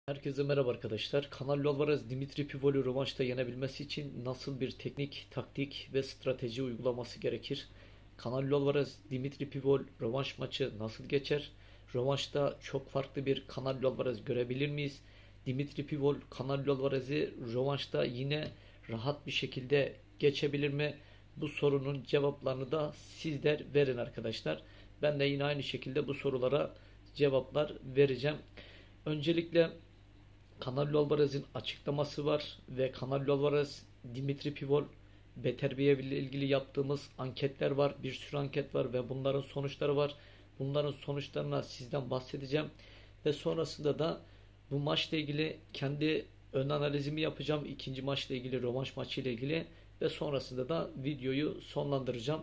Herkese merhaba arkadaşlar. Canelo Alvarez Dimitri Pivol'ü rövanşta yenebilmesi için nasıl bir teknik, taktik ve strateji uygulaması gerekir? Canelo Alvarez Dimitri Pivol rövanş maçı nasıl geçer? Rövanşta çok farklı bir Canelo Alvarez görebilir miyiz? Dimitri Pivol Canelo Alvarez'i rövanşta yine rahat bir şekilde geçebilir mi? Bu sorunun cevaplarını da sizler verin arkadaşlar. Ben de yine aynı şekilde bu sorulara cevaplar vereceğim. Öncelikle Canelo Alvarez'in açıklaması var ve Canelo Alvarez, Dimitri Pivol, Beterbiev ile ilgili yaptığımız anketler var. Bir sürü anket var ve bunların sonuçları var. Bunların sonuçlarına sizden bahsedeceğim. Ve sonrasında da bu maçla ilgili kendi ön analizimi yapacağım. İkinci maçla ilgili, rövanş maçı ile ilgili ve sonrasında da videoyu sonlandıracağım.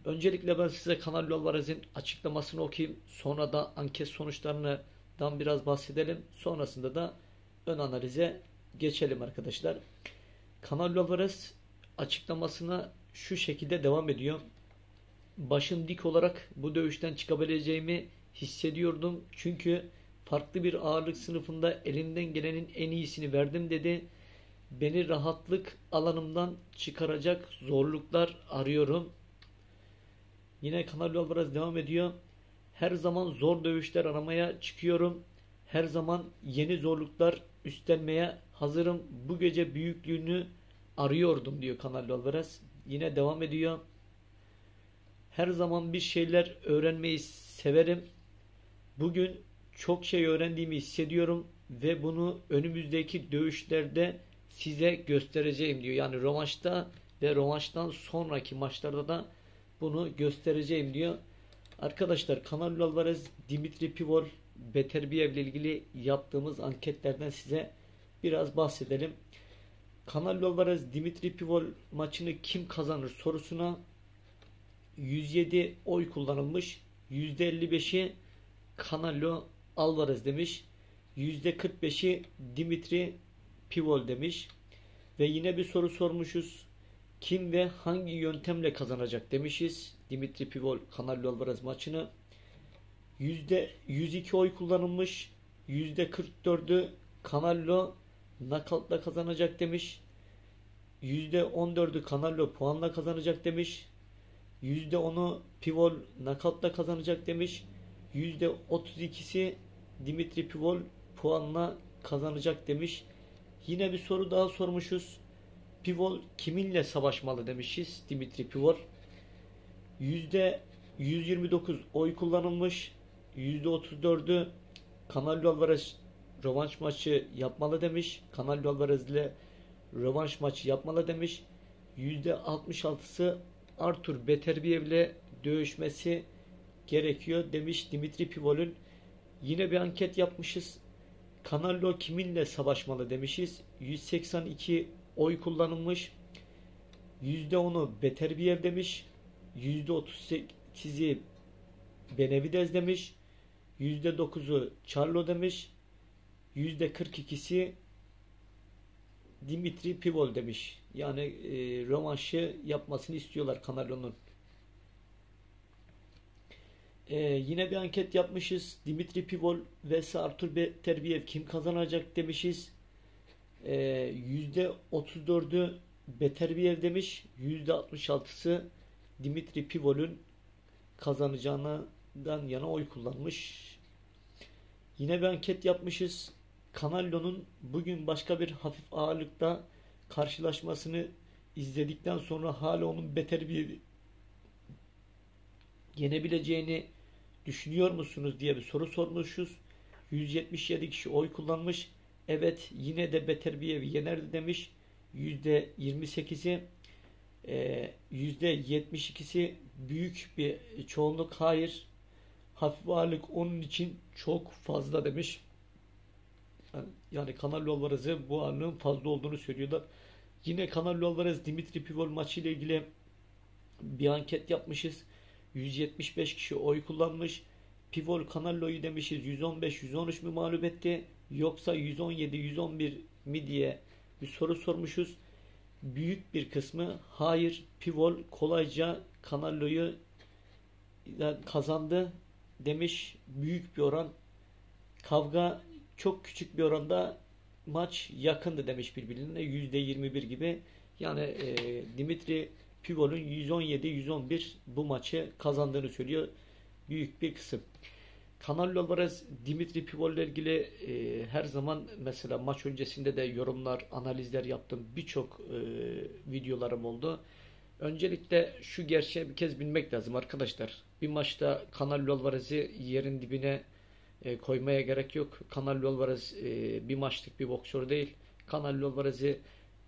Öncelikle ben size Canelo Alvarez'in açıklamasını okuyayım. Sonra da anket sonuçlarından biraz bahsedelim. Sonrasında da ön analize geçelim arkadaşlar. Canelo Alvarez açıklamasına şu şekilde devam ediyor. Başım dik olarak bu dövüşten çıkabileceğimi hissediyordum. Çünkü farklı bir ağırlık sınıfında elimden gelenin en iyisini verdim dedi. Beni rahatlık alanımdan çıkaracak zorluklar arıyorum. Yine Canelo Alvarez devam ediyor. Her zaman zor dövüşler aramaya çıkıyorum. Her zaman yeni zorluklar üstlenmeye hazırım. Bu gece büyüklüğünü arıyordum diyor Canelo Alvarez. Yine devam ediyor. Her zaman bir şeyler öğrenmeyi severim. Bugün çok şey öğrendiğimi hissediyorum ve bunu önümüzdeki dövüşlerde size göstereceğim diyor. Yani rövanşta ve rövanştan sonraki maçlarda da bunu göstereceğim diyor. Arkadaşlar Canelo Alvarez, Dimitri Pivol, Beterbiev ile ilgili yaptığımız anketlerden size biraz bahsedelim. Canelo Alvarez, Dimitri Pivol maçını kim kazanır sorusuna 107 oy kullanılmış. %55'i Canelo Alvarez demiş. %45'i Dimitri Pivol demiş. Ve yine bir soru sormuşuz. Kim ve hangi yöntemle kazanacak demişiz. Dimitri Pivol Canelo Alvarez maçını. %102 oy kullanılmış. %44'ü Canelo knockout'la kazanacak demiş. %14'ü Canelo puanla kazanacak demiş. %10'u Pivol knockout'la kazanacak demiş. %32'si Dimitri Pivol puanla kazanacak demiş. Yine bir soru daha sormuşuz. Pivol kiminle savaşmalı demişiz. Dimitri Pivol. %129 oy kullanılmış. %34'ü Canelo Alvarez rövanş maçı yapmalı demiş. Canelo Alvarez ile rövanş maçı yapmalı demiş. %66'sı Artur Beterbiev ile dövüşmesi gerekiyor demiş Dimitri Pivol'ün. Yine bir anket yapmışız. Canelo kiminle savaşmalı demişiz. 182 oy kullanılmış. %10'u Beterbiev demiş. %38'i Benavidez demiş. %9'u Charlo demiş. %42'si Dimitri Pivol demiş. Yani rövanşı yapmasını istiyorlar Canelo'nun. Yine bir anket yapmışız. Dimitri Pivol vs Artur Beterbiev kim kazanacak demişiz. %34'ü Beterbiev demiş. %66'sı Dimitri Pivol'ün kazanacağından yana oy kullanmış. Yine bir anket yapmışız. Canelo'nun bugün başka bir hafif ağırlıkta karşılaşmasını izledikten sonra hala onun Beterbiev'i yenebileceğini düşünüyor musunuz diye bir soru sormuşuz. 177 kişi oy kullanmış. Evet yine de Beterbiev'i yenerdi demiş. %28'i %72'si büyük bir çoğunluk hayır. Hafif ağırlık onun için çok fazla demiş. Yani Canelo Alvarez'e bu ağırlığın fazla olduğunu söylüyorlar. Yine Canelo Alvarez Dimitri Pivol maçı ile ilgili bir anket yapmışız. 175 kişi oy kullanmış. Pivol Canelo'yu demişiz 115-113 mü mağlup etti yoksa 117-111 mi diye bir soru sormuşuz. Büyük bir kısmı hayır, Pivol kolayca Canelo'yu kazandı demiş. Büyük bir oran. Kavga çok küçük bir oranda maç yakındı demiş birbirine. %21 gibi. Yani Dimitri Pivol'un 117-111 bu maçı kazandığını söylüyor büyük bir kısım. Canelo Alvarez Dimitri Pivol ile ilgili her zaman mesela maç öncesinde de yorumlar, analizler yaptım. Birçok videolarım oldu. Öncelikle şu gerçeği bir kez bilmek lazım arkadaşlar. Bir maçta Canelo Alvarez'i yerin dibine koymaya gerek yok. Canelo Alvarez bir maçlık bir boksör değil. Canelo Alvarez'i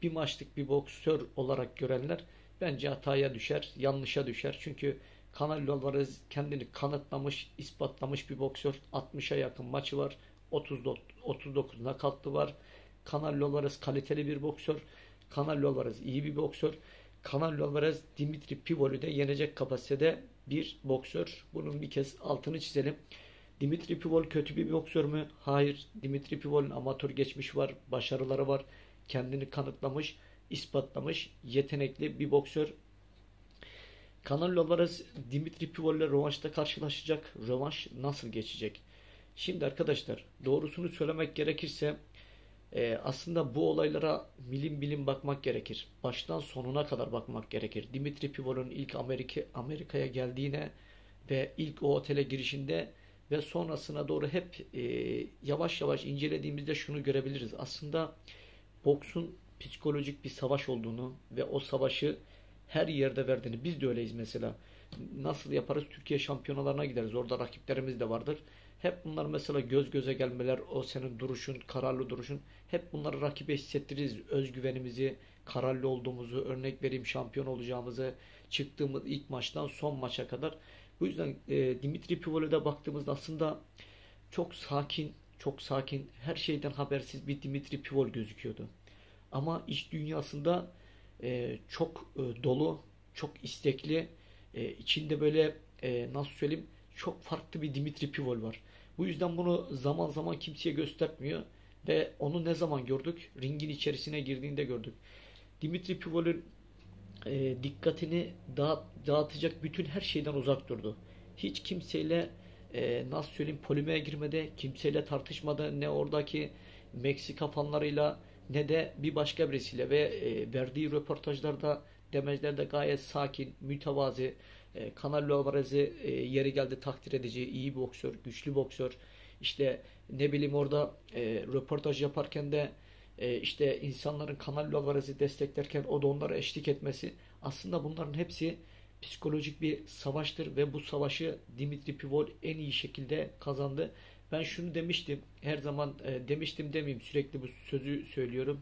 bir maçlık bir boksör olarak görenler bence hataya düşer, yanlışa düşer. Çünkü Canelo Alvarez kendini kanıtlamış, ispatlamış bir boksör. 60'a yakın maçı var. 39 nakavtı var. Canelo Alvarez kaliteli bir boksör. Canelo Alvarez iyi bir boksör. Canelo Alvarez Dimitri Pivol'ü de yenecek kapasitede bir boksör. Bunun bir kez altını çizelim. Dimitri Pivol kötü bir boksör mü? Hayır. Dimitri Pivol'un amatör geçmişi var, başarıları var. Kendini kanıtlamış, ispatlamış, yetenekli bir boksör. Canelo Alvarez Dimitri Pivol ile rövanşta karşılaşacak. Rövanş nasıl geçecek? Şimdi arkadaşlar doğrusunu söylemek gerekirse aslında bu olaylara milim milim bakmak gerekir. Baştan sonuna kadar bakmak gerekir. Dimitri Pivol'un ilk Amerika'ya geldiğine ve ilk o otele girişinde ve sonrasına doğru hep yavaş yavaş incelediğimizde şunu görebiliriz. Aslında boksun psikolojik bir savaş olduğunu ve o savaşı her yerde verdiğini. Biz de öyleyiz mesela. Nasıl yaparız? Türkiye şampiyonalarına gideriz. Orada rakiplerimiz de vardır. Hep bunlar mesela göz göze gelmeler, o senin duruşun, kararlı duruşun. Hep bunları rakibe hissettiririz. Özgüvenimizi, kararlı olduğumuzu, örnek vereyim şampiyon olacağımızı, çıktığımız ilk maçtan son maça kadar. Bu yüzden Dimitri Pivol'e baktığımızda aslında çok sakin, çok sakin, her şeyden habersiz bir Dimitri Pivol gözüküyordu. Ama iş dünyasında çok dolu, çok istekli, içinde böyle nasıl söyleyeyim çok farklı bir Dimitri Pivol var. Bu yüzden bunu zaman zaman kimseye göstermiyor ve onu ne zaman gördük? Ringin içerisine girdiğinde gördük. Dimitri Pivol'ün dikkatini dağıtacak bütün her şeyden uzak durdu. Hiç kimseyle nasıl söyleyeyim polemiğe girmedi, kimseyle tartışmadı, ne oradaki Meksika fanlarıyla ne de bir başka birisiyle ve verdiği röportajlarda demeçlerde gayet sakin, mütevazi, Canelo Alvarez'i yeri geldi takdir edici, iyi bir boksör, güçlü boksör. İşte ne bileyim orada röportaj yaparken de işte insanların Canelo Alvarez'i desteklerken o da onlara eşlik etmesi aslında bunların hepsi psikolojik bir savaştır ve bu savaşı Dimitri Pivol en iyi şekilde kazandı. Ben şunu demiştim, her zaman demiştim demeyeyim sürekli bu sözü söylüyorum.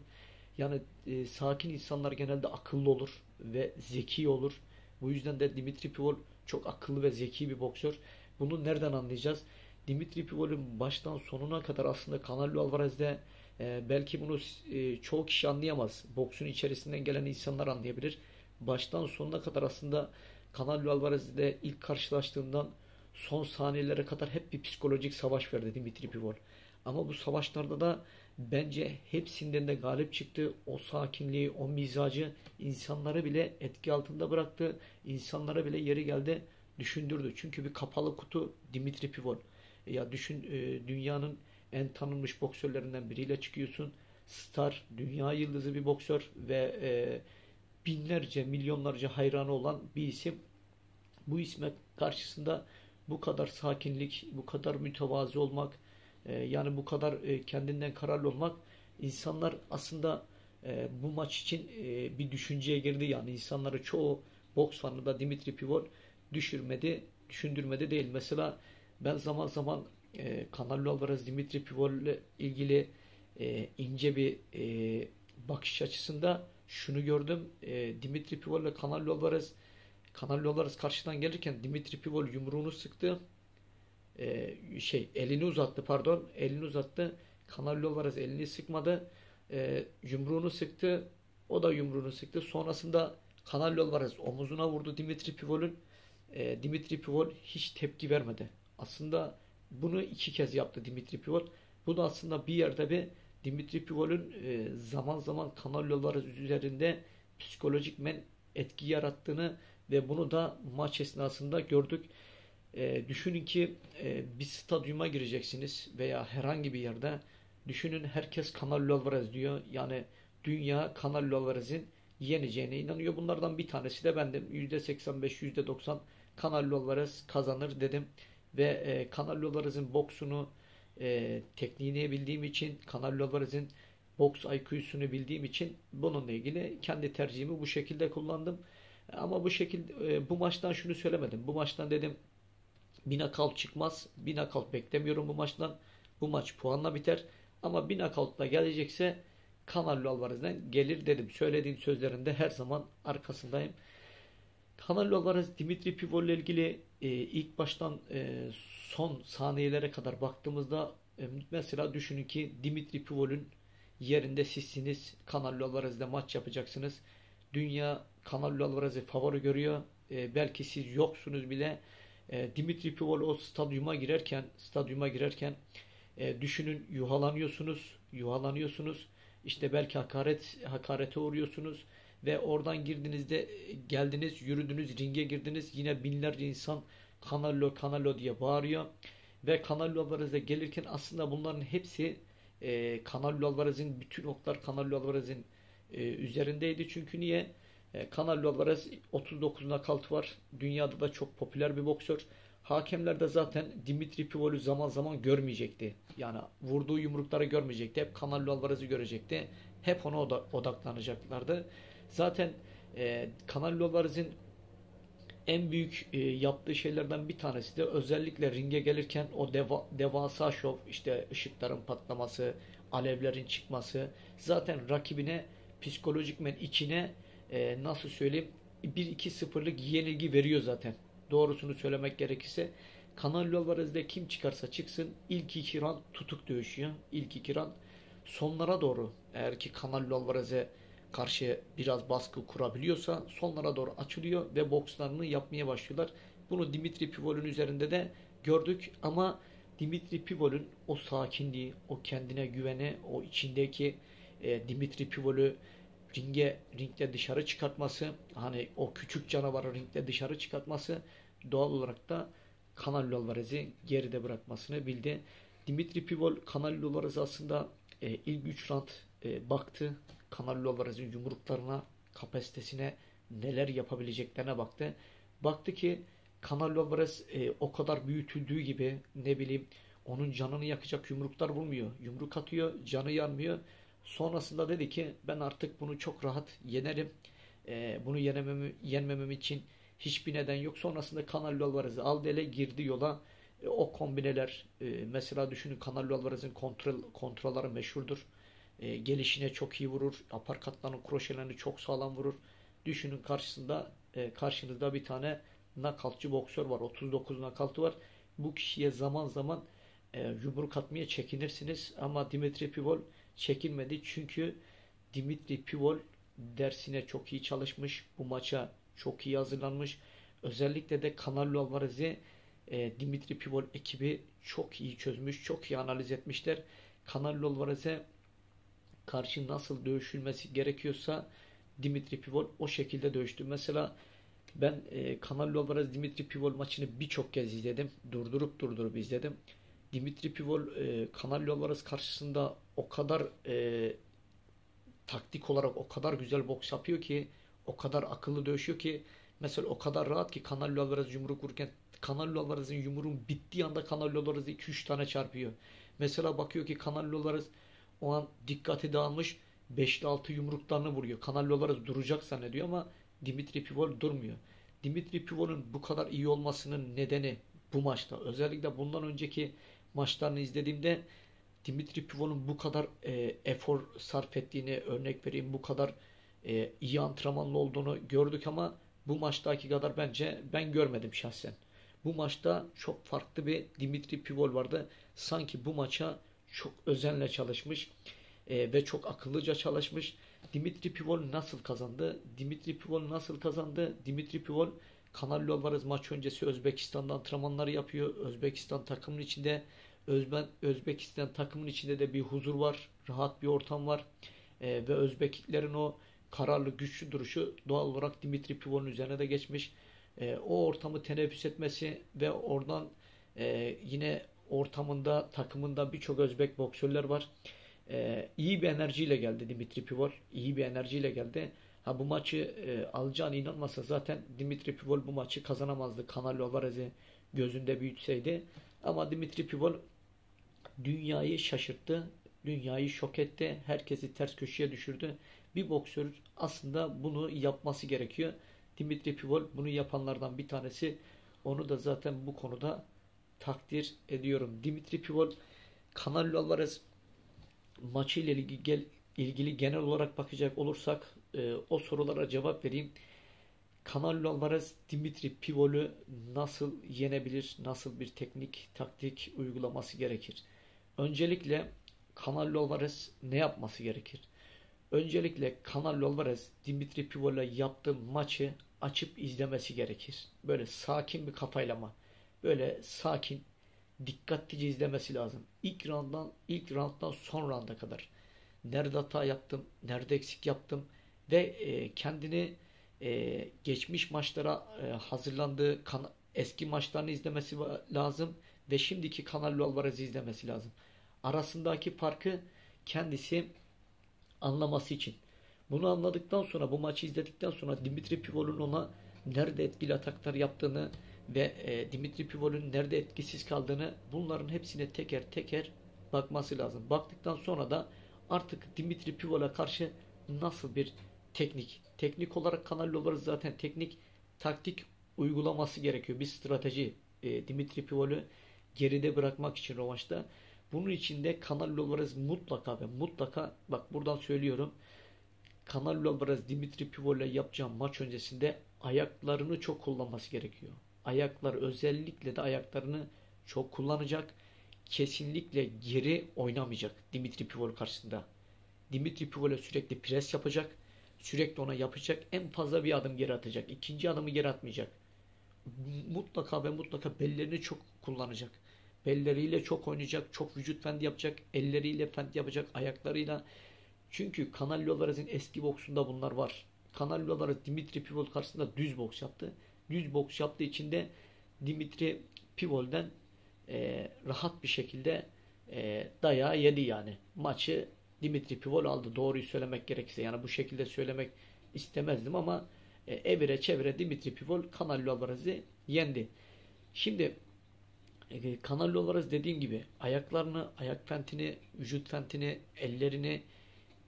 Yani sakin insanlar genelde akıllı olur ve zeki olur. Bu yüzden de Dimitri Pivol çok akıllı ve zeki bir boksör. Bunu nereden anlayacağız? Dimitri Pivol'ün baştan sonuna kadar aslında Canelo Alvarez'de belki bunu çoğu kişi anlayamaz. Boksun içerisinden gelen insanlar anlayabilir. Baştan sonuna kadar aslında Canelo Alvarez'le ilk karşılaştığından son saniyelere kadar hep bir psikolojik savaş verdi Dimitri Pivol. Ama bu savaşlarda da bence hepsinden de galip çıktı. O sakinliği, o mizacı insanları bile etki altında bıraktı. İnsanlara bile yeri geldi düşündürdü. Çünkü bir kapalı kutu Dimitri Pivol. Ya düşün dünyanın en tanınmış boksörlerinden biriyle çıkıyorsun. Star, dünya yıldızı bir boksör ve binlerce, milyonlarca hayranı olan bir isim. Bu isme karşısında bu kadar sakinlik, bu kadar mütevazi olmak, yani bu kadar kendinden kararlı olmak insanlar aslında bu maç için bir düşünceye girdi. Yani insanları çoğu boks fanı da Dimitri Pivol düşürmedi, düşündürmedi değil. Mesela ben zaman zaman Canelo Alvarez Dimitri Pivol ile ilgili ince bir bakış açısında şunu gördüm. Dimitri Pivol ile Canelo Alvarez karşıdan gelirken Dimitri Pivol yumruğunu sıktı. Elini uzattı pardon. Elini uzattı. Canelo Alvarez elini sıkmadı. Yumruğunu sıktı. O da yumruğunu sıktı. Sonrasında Canelo Alvarez omuzuna vurdu Dimitri Pivol'ün. Dimitri Pivol hiç tepki vermedi. Aslında bunu iki kez yaptı Dimitri Pivol. Bu da aslında bir yerde bir Dimitri Pivol'ün zaman zaman Canelo Alvarez üzerinde psikolojik etki yarattığını ve bunu da maç esnasında gördük. Düşünün ki bir stadyuma gireceksiniz veya herhangi bir yerde Düşünün, herkes Canelo Alvarez diyor. Yani dünya Canelo Alvarez'in yeneceğine inanıyor. Bunlardan bir tanesi de bendim. %85, %90 Canelo Alvarez kazanır dedim. Ve Canelo Alvarez'in boksunu, tekniğini bildiğim için, Canelo Alvarez'in boks IQ'sunu bildiğim için bununla ilgili kendi tercihimi bu şekilde kullandım. Ama bu şekilde bu maçtan şunu söylemedim. Bu maçtan dedim bir knockout çıkmaz. Bir knockout beklemiyorum bu maçtan. Bu maç puanla biter. Ama bir knockoutla gelecekse Canelo Alvarez'den gelir dedim. Söylediğim sözlerinde her zaman arkasındayım. Canelo Alvarez Dimitri Pivol ile ilgili ilk baştan son saniyelere kadar baktığımızda mesela düşünün ki Dimitri Pivol'ün yerinde sizsiniz. Canelo Alvarez'le maç yapacaksınız. Dünya Canelo Alvarez'i favori görüyor. Belki siz yoksunuz bile. Dimitri Pivol o stadyuma girerken düşünün, yuhalanıyorsunuz. İşte belki hakarete uğruyorsunuz ve oradan geldiniz, yürüdünüz, ringe girdiniz. Yine binlerce insan Canelo Canelo diye bağırıyor. Ve Canelo Alvarez'e gelirken aslında bunların hepsi Canelo Alvarez'in, bütün oklar Canelo Alvarez'in üzerindeydi. Çünkü niye? Canelo Alvarez 39 nakavt var. Dünyada da çok popüler bir boksör. Hakemler de zaten Dimitri Pivol'ü zaman zaman görmeyecekti. Yani vurduğu yumrukları görmeyecekti. Hep Canelo Alvarez'i görecekti. Hep ona odaklanacaklardı. Zaten Canelo Alvarez'in en büyük yaptığı şeylerden bir tanesi de özellikle ringe gelirken o devasa şov, işte ışıkların patlaması, alevlerin çıkması, zaten rakibine psikolojikmen içine nasıl söyleyeyim, 1-2-0'lık yenilgi veriyor zaten. Doğrusunu söylemek gerekirse Canelo Alvarez'de kim çıkarsa çıksın ilk iki round tutuk dövüşüyor. İlk iki round sonlara doğru, eğer ki Canelo Alvarez'e karşı biraz baskı kurabiliyorsa sonlara doğru açılıyor ve bokslarını yapmaya başlıyorlar. Bunu Dimitri Pivol'ün üzerinde de gördük ama Dimitri Pivol'ün o sakinliği, o kendine güveni, o içindeki Dimitri Pivol'ü ringde dışarı çıkartması, hani o küçük canavarı ringde dışarı çıkartması, doğal olarak da Canelo Alvarez'i geride bırakmasını bildi. Dimitri Pivol Canelo Alvarez aslında ilk 3 round baktı. Canelo Alvarez'in yumruklarına, kapasitesine, neler yapabileceklerine baktı. Baktı ki Canelo Alvarez o kadar büyütüldüğü gibi, ne bileyim, onun canını yakacak yumruklar vurmuyor. Yumruk atıyor, canı yanmıyor. Sonrasında dedi ki ben artık bunu çok rahat yenerim. Bunu yenmemem için hiçbir neden yok. Sonrasında Canelo Alvarez'i aldı, ele girdi yola. O kombineler, mesela düşünün, Canelo Alvarez'in kontrolleri meşhurdur. Gelişine çok iyi vurur. Aparkatlarını, kroşelerini çok sağlam vurur. Düşünün, karşınızda bir tane knockoutçı boksör var. 39 knockout'u var. Bu kişiye zaman zaman yumruk atmaya çekinirsiniz. Ama Dimitri Pivol çekinmedi. Çünkü Dimitri Pivol dersine çok iyi çalışmış. Bu maça çok iyi hazırlanmış. Özellikle de Canelo Alvarez'i Dimitri Pivol ekibi çok iyi çözmüş. Çok iyi analiz etmişler. Canelo Alvarez'e karşı nasıl dövüşülmesi gerekiyorsa Dimitri Pivol o şekilde dövüştü. Mesela ben Canelo Alvarez Dimitri Pivol maçını birçok kez izledim. Durdurup izledim. Dimitri Pivol Canelo Alvarez karşısında o kadar taktik olarak o kadar güzel boks yapıyor ki, o kadar akıllı dövüşüyor ki, mesela o kadar rahat ki Canelo Alvarez yumruk vururken Canelo Alvarez'in yumruğun bittiği anda Canelo Alvarez 2-3 tane çarpıyor. Mesela bakıyor ki Canelo Alvarez o an dikkati dağılmış, 5'li 6 yumruklarını vuruyor. Canelo Alvarez duracak zannediyor ama Dimitri Pivol durmuyor. Dimitri Pivol'un bu kadar iyi olmasının nedeni bu maçta. Özellikle bundan önceki maçlarını izlediğimde Dimitri Pivol'un bu kadar efor sarf ettiğini, örnek vereyim, bu kadar iyi antrenmanlı olduğunu gördük ama bu maçtaki kadar bence ben görmedim şahsen. Bu maçta çok farklı bir Dimitri Pivol vardı. Sanki bu maça çok özenle çalışmış ve çok akıllıca çalışmış. Dimitri Pivol nasıl kazandı? Dimitri Pivol Canelo Alvarez maç öncesi Özbekistan'da antrenmanları yapıyor. Özbekistan takımın içinde de bir huzur var, rahat bir ortam var. Ve Özbeklerin o kararlı, güçlü duruşu doğal olarak Dimitri Pivol'un üzerine de geçmiş. O ortamı teneffüs etmesi ve oradan yine ortamında, takımında birçok Özbek boksörler var. İyi bir enerjiyle geldi Dimitri Pivol. İyi bir enerjiyle geldi. Ha, bu maçı alacağına inanmasa zaten Dimitri Pivol bu maçı kazanamazdı. Canelo Alvarez'i gözünde büyütseydi. Ama Dimitri Pivol dünyayı şaşırttı. Dünyayı şok etti. Herkesi ters köşeye düşürdü. Bir boksör aslında bunu yapması gerekiyor. Dimitri Pivol bunu yapanlardan bir tanesi. Onu da zaten bu konuda takdir ediyorum. Dimitri Pivol, Canelo Alvarez maçı ile ilgili genel olarak bakacak olursak o sorulara cevap vereyim. Canelo Alvarez Dimitri Pivol'ü nasıl yenebilir? Nasıl bir teknik, taktik uygulaması gerekir? Öncelikle Canelo Alvarez ne yapması gerekir? Öncelikle Canelo Alvarez Dimitri Pivol'la yaptığı maçı açıp izlemesi gerekir. Böyle sakin bir kafayla ama böyle sakin, dikkatlice izlemesi lazım. İlk rounddan son rounda kadar. Nerede hata yaptım, nerede eksik yaptım ve kendini geçmiş maçlara hazırlandığı eski maçlarını izlemesi lazım ve şimdiki Canelo Alvarez'i izlemesi lazım. Arasındaki farkı kendisi anlaması için. Bunu anladıktan sonra, bu maçı izledikten sonra Dimitri Pivol'un ona nerede etkili ataklar yaptığını ve Dimitri Pivol'un nerede etkisiz kaldığını, bunların hepsine teker teker bakması lazım. Baktıktan sonra da artık Dimitri Pivol'a karşı nasıl bir teknik olarak Canelo Alvarez zaten taktik uygulaması gerekiyor. Bir strateji, Dimitri Pivol'u geride bırakmak için rövanşta. Bunun için de Canelo Alvarez mutlaka ve mutlaka, bak buradan söylüyorum, Canelo Alvarez Dimitri Pivol'le yapacağı maç öncesinde ayaklarını çok kullanması gerekiyor. Özellikle de ayaklarını çok kullanacak. Kesinlikle geri oynamayacak Dimitri Pivol karşısında. Dimitri Pivol'e sürekli pres yapacak. Sürekli ona yapacak. En fazla bir adım geri atacak. İkinci adımı geri atmayacak. Mutlaka ve mutlaka bellerini çok kullanacak. Belleriyle çok oynayacak. Çok vücut fendi yapacak. Elleriyle fendi yapacak. Ayaklarıyla. Çünkü Canelo Alvarez'in eski boksunda bunlar var. Canelo Alvarez Dimitri Pivol karşısında düz boks yaptı. Düz boks yaptığı için de Dimitri Pivol'den rahat bir şekilde dayağı yedi yani. Maçı Dimitri Pivol aldı. Doğruyu söylemek gerekirse. Yani bu şekilde söylemek istemezdim ama evire çevire Dimitri Pivol Canelo Alvarez'i yendi. Şimdi Canelo Alvarez dediğim gibi ayaklarını, ayak fentini, vücut fentini, ellerini,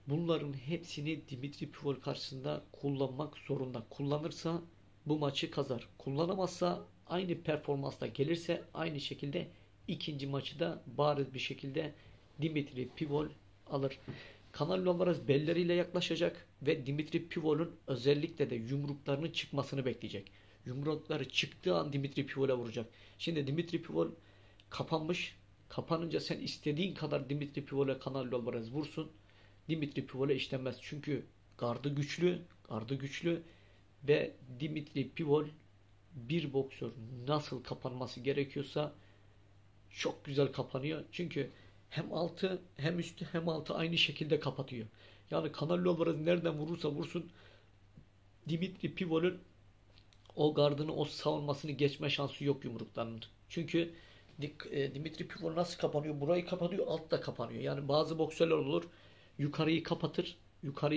bunların hepsini Dimitri Pivol karşısında kullanmak zorunda. Kullanırsa bu maçı kazar. Kullanamazsa, aynı performansla gelirse aynı şekilde ikinci maçı da bariz bir şekilde Dimitri Pivol alır. Canelo Alvarez belleriyle yaklaşacak ve Dimitri Pivol'un özellikle de yumruklarının çıkmasını bekleyecek. Yumrukları çıktığı an Dimitri Pivol'e vuracak. Şimdi Dimitri Pivol kapanmış. Kapanınca sen istediğin kadar Dimitri Pivol'e Canelo Alvarez vursun. Dimitri Pivol'e işlemez. Çünkü gardı güçlü ve Dimitri Pivol, bir boksör nasıl kapanması gerekiyorsa çok güzel kapanıyor. Çünkü hem altı hem üstü hem altı aynı şekilde kapatıyor. Yani Canelo Alvarez nereden vurursa vursun Dimitri Pivol'ün o gardını, o savunmasını geçme şansı yok yumruklarının. Çünkü Dimitri Pivol nasıl kapanıyor? Burayı kapanıyor, alt da kapanıyor. Yani bazı boksörler olur, yukarıyı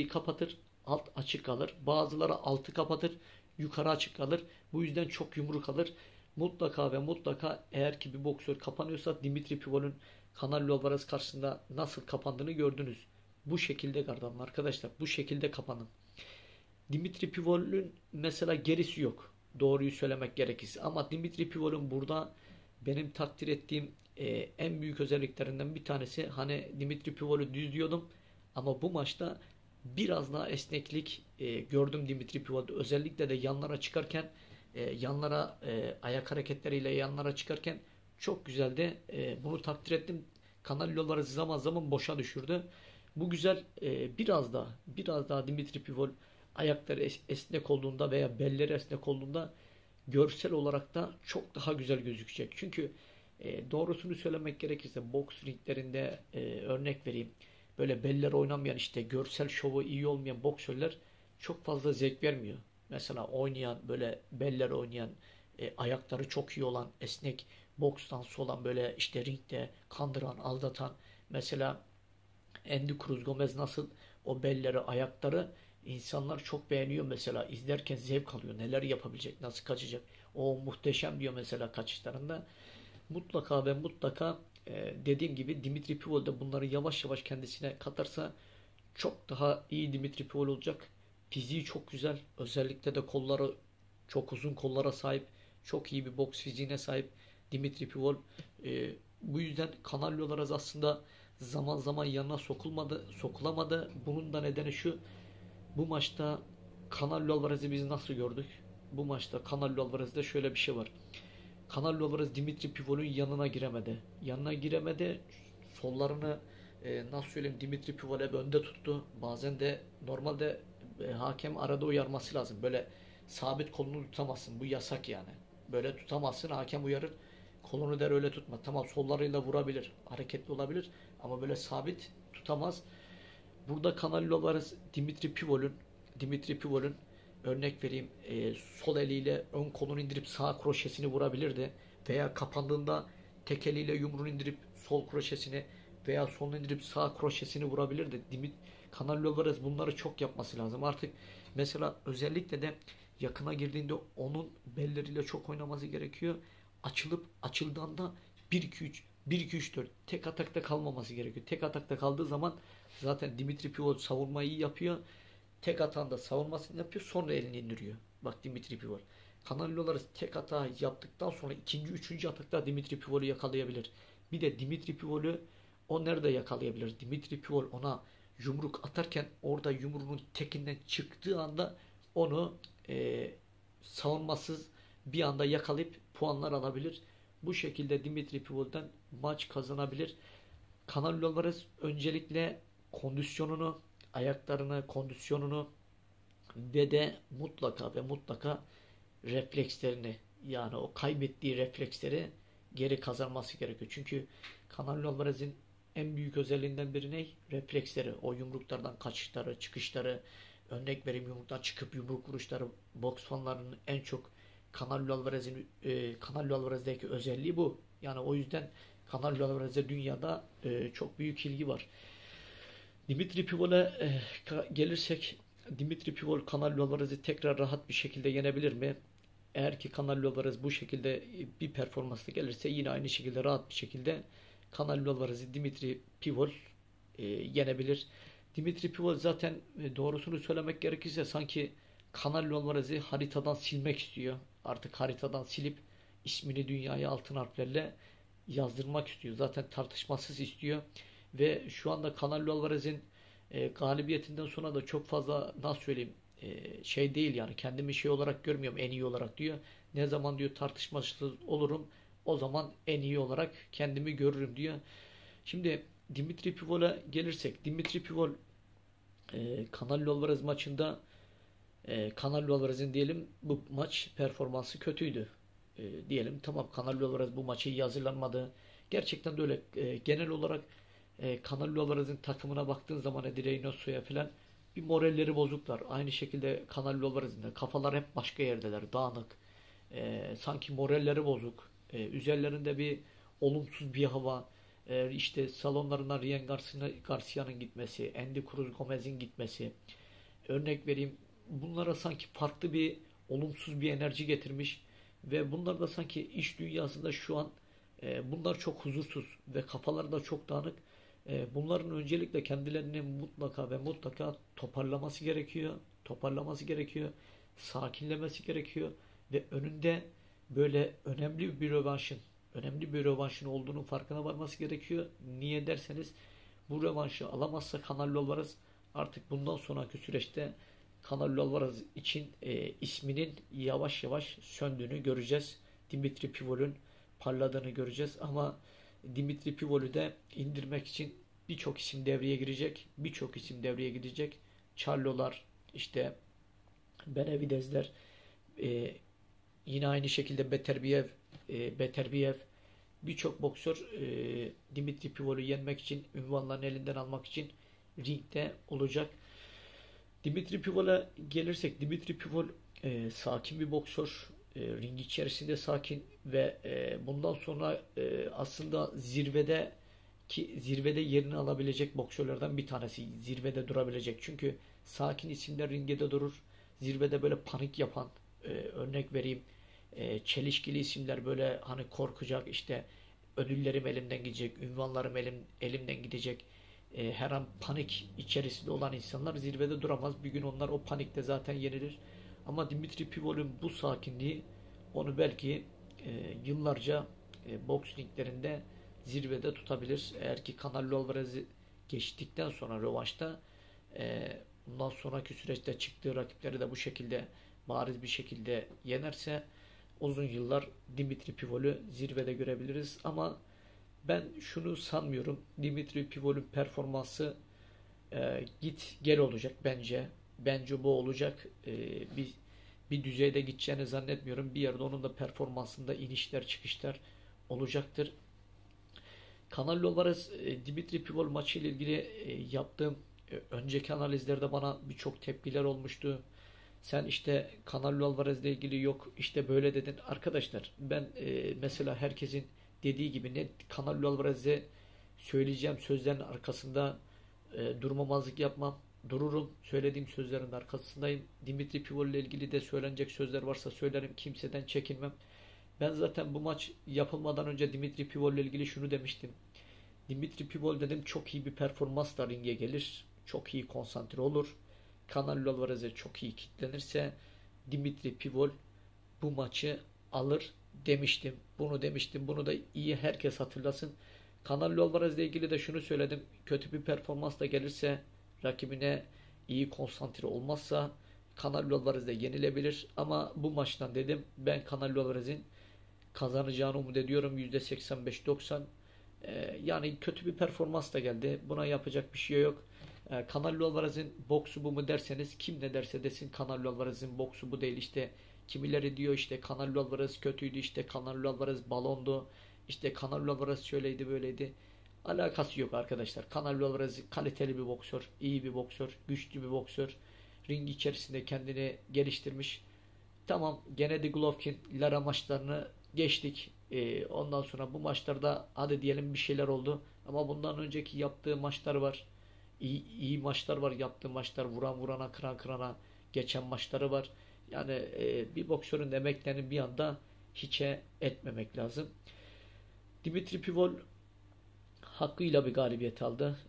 kapatır, alt açık kalır. Bazıları altı kapatır, yukarı açık kalır. Bu yüzden çok yumruk alır. Mutlaka ve mutlaka eğer ki bir boksör kapanıyorsa Dimitri Pivol'ün Canelo Alvarez karşısında nasıl kapandığını gördünüz. Bu şekilde kardeşim arkadaşlar, bu şekilde kapanın. Dimitri Pivol'ün mesela gerisi yok. Doğruyu söylemek gerekirse. Ama Dimitri Pivol'ün burada benim takdir ettiğim en büyük özelliklerinden bir tanesi, hani Dimitri Pivol'ü düz diyordum ama bu maçta biraz daha esneklik gördüm Dimitri Pivol'da. Özellikle de yanlara çıkarken, ayak hareketleriyle yanlara çıkarken çok güzeldi. Bunu takdir ettim. Canelo zaman zaman boşa düşürdü. Bu güzel. Biraz daha Dimitri Pivol ayakları esnek olduğunda veya belleri esnek olduğunda görsel olarak da çok daha güzel gözükecek. Çünkü doğrusunu söylemek gerekirse boks ringlerinde örnek vereyim. Böyle beller oynamayan, işte görsel şovu iyi olmayan boksörler çok fazla zevk vermiyor. Mesela oynayan, böyle beller oynayan, ayakları çok iyi olan, esnek, boks dansı olan, böyle işte ringde kandıran, aldatan, mesela Andy Cruz Gomez nasıl o belleri, ayakları insanlar çok beğeniyor mesela. İzlerken zevk alıyor. Neler yapabilecek, nasıl kaçacak. O muhteşem diyor mesela kaçışlarında. Mutlaka ve mutlaka dediğim gibi Dimitri Pivol da bunları yavaş yavaş kendisine katarsa çok daha iyi Dimitri Pivol olacak. Fiziği çok güzel. Özellikle de kolları, çok uzun kollara sahip. Çok iyi bir boks fiziğine sahip Dimitri Pivol. Bu yüzden Canelo Alvarez aslında zaman zaman yanına sokulamadı. Bunun da nedeni şu: bu maçta Canelo Alvarez'i biz nasıl gördük? Bu maçta Canelo Alvarez'de şöyle bir şey var. Canelo Alvarez Dimitri Pivol'un yanına giremedi. Yanına giremedi. Sollarını nasıl söyleyeyim, Dimitri Pivol hep önde tuttu. Bazen de normalde hakem arada uyarması lazım. Böyle sabit kolunu tutamazsın. Bu yasak yani. Böyle tutamazsın. Hakem uyarır. Kolunu der öyle tutma. Tamam, sollarıyla vurabilir. Hareketli olabilir. Ama böyle sabit tutamaz. Burada Canelo Alvarez Dimitri Pivol'un örnek vereyim, sol eliyle ön kolunu indirip sağ kroşesini vurabilirdi. Veya kapandığında tek eliyle yumruğunu indirip sol kroşesini veya solunu indirip sağ kroşesini vurabilirdi. Canelo Alvarez bunları çok yapması lazım. Artık mesela özellikle de yakına girdiğinde onun belleriyle çok oynaması gerekiyor. Açıldığında 1-2-3 1-2-3-4 tek atakta kalmaması gerekiyor. Tek atakta kaldığı zaman zaten Dimitri Pivol savunmayı iyi yapıyor. Tek atağında savunmasını yapıyor, sonra elini indiriyor. Bak Dimitri Pivol. Canelo Alvarez tek atağı yaptıktan sonra ikinci, üçüncü atakta Dimitri Pivol'u yakalayabilir. Bir de Dimitri Pivol'u o nerede yakalayabilir? Dimitri Pivol ona yumruk atarken orada yumruğun tekinden çıktığı anda onu savunmasız bir anda yakalayıp puanlar alabilir. Bu şekilde Dimitri Pivol'den maç kazanabilir. Canelo Alvarez öncelikle kondisyonunu, ayaklarını, kondisyonunu ve de mutlaka ve mutlaka reflekslerini, yani o kaybettiği refleksleri geri kazanması gerekiyor. Çünkü Canelo Alvarez'in en büyük özelliğinden biri ne? Refleksleri. O yumruklardan kaçışları, çıkışları, örnek vereyim, yumruktan çıkıp yumruk vuruşları, boks fanlarının en çok Canelo Alvarez'deki özelliği bu. Yani o yüzden Canelo Alvarez'e dünyada çok büyük ilgi var. Dimitri Pivol'e gelirsek, Dimitri Pivol Canelo Alvarez'i tekrar rahat bir şekilde yenebilir mi? Eğer ki Canelo Alvarez bu şekilde bir performansla gelirse yine aynı şekilde rahat bir şekilde Canelo Alvarez'i Dimitri Pivol yenebilir. Dimitri Pivol zaten doğrusunu söylemek gerekirse sanki Canelo Alvarez'i haritadan silmek istiyor. Artık haritadan silip ismini dünyaya altın harflerle yazdırmak istiyor. Zaten tartışmasız istiyor. Ve şu anda Canelo Alvarez'in galibiyetinden sonra da çok fazla, nasıl söyleyeyim, şey değil yani, kendimi şey olarak görmüyorum, en iyi olarak diyor. Ne zaman diyor tartışmasız olurum, o zaman en iyi olarak kendimi görürüm diyor. Şimdi Dimitri Pivol'a gelirsek, Dimitri Pivol Canelo Alvarez maçında Canelo Alvarez'in diyelim bu maç performansı kötüydü. Diyelim tamam, Canelo Alvarez bu maçı iyi hazırlanmadı. Gerçekten de öyle. Genel olarak Canelo Alvarez'in takımına baktığın zaman Eddie Reynoso'ya falan bir moralleri bozuklar. Aynı şekilde Canelo Alvarez'in de kafalar hep başka yerdeler. Dağınık. Sanki moralleri bozuk. Üzerlerinde bir olumsuz bir hava. İşte salonlarına Ryan Garcia'nın gitmesi, Andy Cruz Gomez'in gitmesi. Örnek vereyim. Bunlara sanki farklı bir olumsuz bir enerji getirmiş ve bunlar da sanki iş dünyasında şu an bunlar çok huzursuz ve kafaları da çok dağınık. Bunların öncelikle kendilerini mutlaka ve mutlaka toparlaması gerekiyor. Toparlaması gerekiyor. Sakinlemesi gerekiyor ve önünde böyle önemli bir rövanşın olduğunu farkına varması gerekiyor. Niye derseniz, bu rövanşı alamazsa Canelo Alvarez artık bundan sonraki süreçte Canelo Alvarez için isminin yavaş yavaş söndüğünü göreceğiz. Dimitri Pivol'ün parladığını göreceğiz ama Dimitri Pivol'ü de indirmek için birçok isim devreye girecek. Birçok isim devreye girecek. Charlo'lar, işte Benavidez'ler, e, yine aynı şekilde Beterbiev, birçok boksör Dimitri Pivol'ü yenmek için, ünvanlarını elinden almak için ringde olacak. Dimitri Pivol'a gelirsek, Dimitri Pivol sakin bir boksör. ring içerisinde sakin ve bundan sonra aslında zirvede yerini alabilecek boksörlerden bir tanesi. Zirvede durabilecek. Çünkü sakin isimler ringde durur. Zirvede böyle panik yapan, örnek vereyim, çelişkili isimler, böyle hani korkacak, işte ödüllerim elimden gidecek, ünvanlarım elimden gidecek. Her an panik içerisinde olan insanlar zirvede duramaz. Bir gün onlar o panikte zaten yenilir. Ama Dimitri Pivol'ün bu sakinliği onu belki yıllarca boks ringlerinde zirvede tutabilir. Eğer ki Canelo Alvarez'i geçtikten sonra rövanşta, bundan sonraki süreçte çıktığı rakipleri de bu şekilde bariz bir şekilde yenerse uzun yıllar Dimitri Pivol'ü zirvede görebiliriz. Ama ben şunu sanmıyorum. Dimitri Pivol'ün performansı git gel olacak bence. Bence bu olacak. Bir düzeyde gideceğini zannetmiyorum. Bir yerde onun da performansında inişler çıkışlar olacaktır. Canelo Alvarez Dimitri Pivol maçı ile ilgili yaptığım önceki analizlerde bana birçok tepkiler olmuştu. Sen işte Canelo Alvarez ile ilgili yok işte böyle dedin. Arkadaşlar ben mesela herkesin dediği gibi net Canelo Alvarez'e söyleyeceğim sözlerin arkasında durmamazlık yapmam. Dururum. Söylediğim sözlerin arkasındayım. Dimitri Pivol ile ilgili de söylenecek sözler varsa söylerim. Kimseden çekinmem. Ben zaten bu maç yapılmadan önce Dimitri Pivol ile ilgili şunu demiştim. Dimitri Pivol dedim çok iyi bir performansla ringe gelir. Çok iyi konsantre olur. Canelo Alvarez'e çok iyi kitlenirse Dimitri Pivol bu maçı alır demiştim. Bunu demiştim. Bunu da iyi herkes hatırlasın. Canelo Alvarez ile ilgili de şunu söyledim. Kötü bir performansla gelirse, rakibine iyi konsantre olmazsa Canelo Alvarez de yenilebilir. Ama bu maçtan dedim ben Canelo Alvarez'in kazanacağını umut ediyorum. %85-90. Yani kötü bir performans da geldi. Buna yapacak bir şey yok. Canelo Alvarez'in boksu bu mu derseniz, kim ne derse desin Canelo Alvarez'in boksu bu değil. İşte kimileri diyor işte Canelo Alvarez kötüydü, işte Canelo Alvarez balondu, işte Canelo Alvarez şöyleydi böyleydi. Alakası yok arkadaşlar. Canelo Alvarez kaliteli bir boksör, iyi bir boksör, güçlü bir boksör. Ring içerisinde kendini geliştirmiş. Tamam, Gennady Golovkin, Lara maçlarını geçtik. Ondan sonra bu maçlarda hadi diyelim bir şeyler oldu. Ama bundan önceki yaptığı maçlar var. İyi maçlar var. Yaptığı maçlar, vuran vurana, kıran kırana geçen maçları var. Yani bir boksörün emeklerini bir anda hiçe etmemek lazım. Dimitri Pivol hakkıyla bir galibiyet aldı.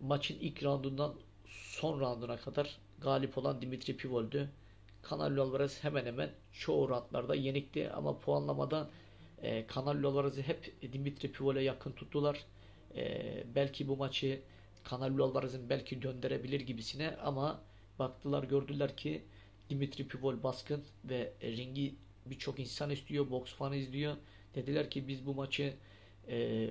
Maçın ilk roundundan son rounduna kadar galip olan Dimitri Pivol'dü. Canelo Alvarez hemen hemen çoğu roundlarda yenikti ama puanlamada Canelo Alvarez'i hep Dimitri Pivol'e yakın tuttular. Belki bu maçı Canelo Alvarez'in belki döndürebilir gibisine, ama baktılar gördüler ki Dimitri Pivol baskın ve ringi birçok insan istiyor, boks fanı izliyor. Dediler ki biz bu maçı e,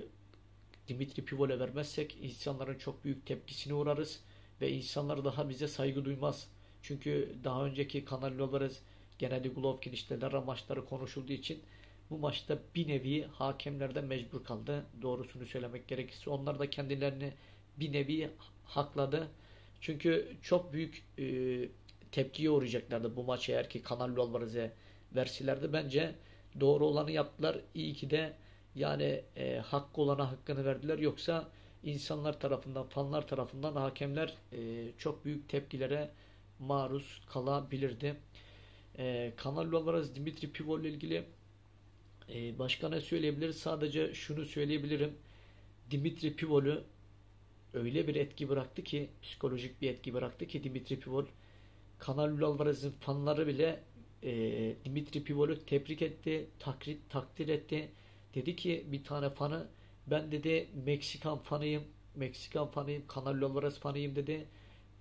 Dimitri Pivol'e vermezsek insanların çok büyük tepkisine uğrarız ve insanlar daha bize saygı duymaz. Çünkü daha önceki Canelo Alvarez, Gennady Golovkin işte Lara maçları konuşulduğu için bu maçta bir nevi hakemlerden mecbur kaldı. Doğrusunu söylemek gerekirse onlar da kendilerini bir nevi hakladı. Çünkü çok büyük tepkiye uğrayacaklardı bu maçı eğer ki Canelo Alvarez'e verselerdi. Bence doğru olanı yaptılar. İyi ki de yani hakkı olana hakkını verdiler. Yoksa insanlar tarafından, fanlar tarafından hakemler çok büyük tepkilere maruz kalabilirdi. Canelo Alvarez, Dimitri Pivol ile ilgili başka ne söyleyebiliriz? Sadece şunu söyleyebilirim. Dimitri Pivol'ü öyle bir etki bıraktı ki, psikolojik bir etki bıraktı ki Dimitri Pivol, Canelo Alvarez'in fanları bile Dimitri Pivol'ü tebrik etti, takdir etti. Dedi ki bir tane fanı, ben dedi Meksikan fanıyım, Canelo Alvarez fanıyım dedi.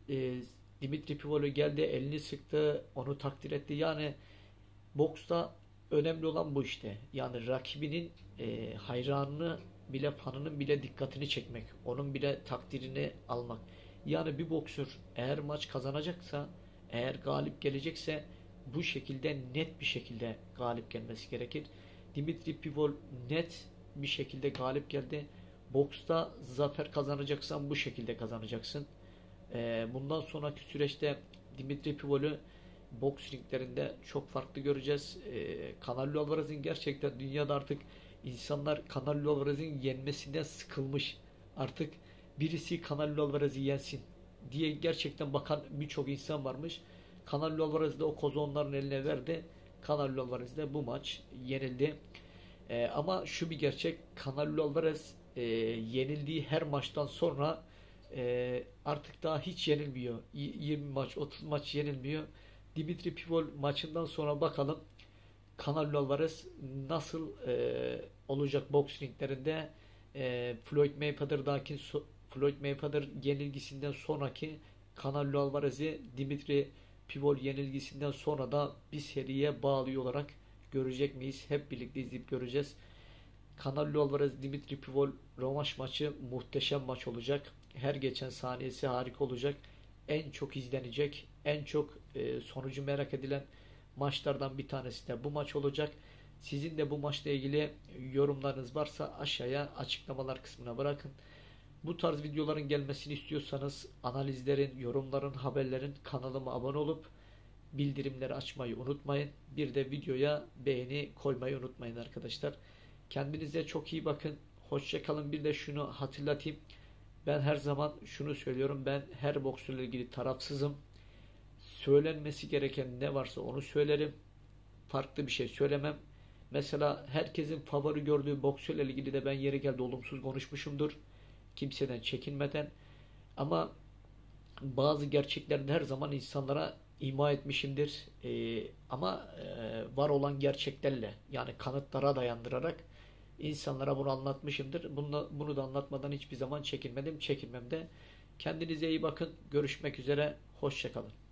E, Dimitri Pivol'ü geldi, elini sıktı, onu takdir etti. Yani boksta önemli olan bu işte. Yani rakibinin hayranını bile, fanının bile dikkatini çekmek. Onun bile takdirini almak. Yani bir boksör eğer maç kazanacaksa, eğer galip gelecekse bu şekilde, net bir şekilde galip gelmesi gerekir. Dimitri Pivol net bir şekilde galip geldi. Boksta zafer kazanacaksan bu şekilde kazanacaksın. Bundan sonraki süreçte Dimitri Pivol'ü boks ringlerinde çok farklı göreceğiz. Canelo Alvarez'in gerçekten dünyada artık insanlar Canelo Alvarez'in yenmesinden sıkılmış. Artık birisi Canelo Alvarez'i yensin diye gerçekten bakan birçok insan varmış. Canelo Alvarez de o kozu onların eline verdi. Canelo Alvarez de bu maç yenildi. Ama şu bir gerçek, Canelo Alvarez yenildiği her maçtan sonra artık daha hiç yenilmiyor. 20 maç, 30 maç yenilmiyor. Dimitri Pivol maçından sonra bakalım Canelo Alvarez nasıl olacak boks ringlerinde. Floyd Mayweather yenilgisinden sonraki Canelo Alvarez'i Dimitri Pivol yenilgisinden sonra da bir seriye bağlı olarak görecek miyiz? Hep birlikte izleyip göreceğiz. Canelo Alvarez Dimitri Pivol rövanş maçı muhteşem maç olacak. Her geçen saniyesi harika olacak. En çok izlenecek, en çok sonucu merak edilen maçlardan bir tanesi de bu maç olacak. Sizin de bu maçla ilgili yorumlarınız varsa aşağıya açıklamalar kısmına bırakın. Bu tarz videoların gelmesini istiyorsanız analizlerin, yorumların, haberlerin kanalıma abone olup bildirimleri açmayı unutmayın. Bir de videoya beğeni koymayı unutmayın arkadaşlar. Kendinize çok iyi bakın. Hoşça kalın. Bir de şunu hatırlatayım. Ben her zaman şunu söylüyorum. Ben her boksörle ilgili tarafsızım. Söylenmesi gereken ne varsa onu söylerim. Farklı bir şey söylemem. Mesela herkesin favori gördüğü boksörle ilgili de ben yeri geldi olumsuz konuşmuşumdur. Kimseden çekinmeden. Ama bazı gerçeklerini her zaman insanlara ima etmişimdir. Ama var olan gerçeklerle, yani kanıtlara dayandırarak insanlara bunu anlatmışımdır. Bunu da anlatmadan hiçbir zaman çekinmedim. Çekinmem de. Kendinize iyi bakın. Görüşmek üzere. Hoşça kalın.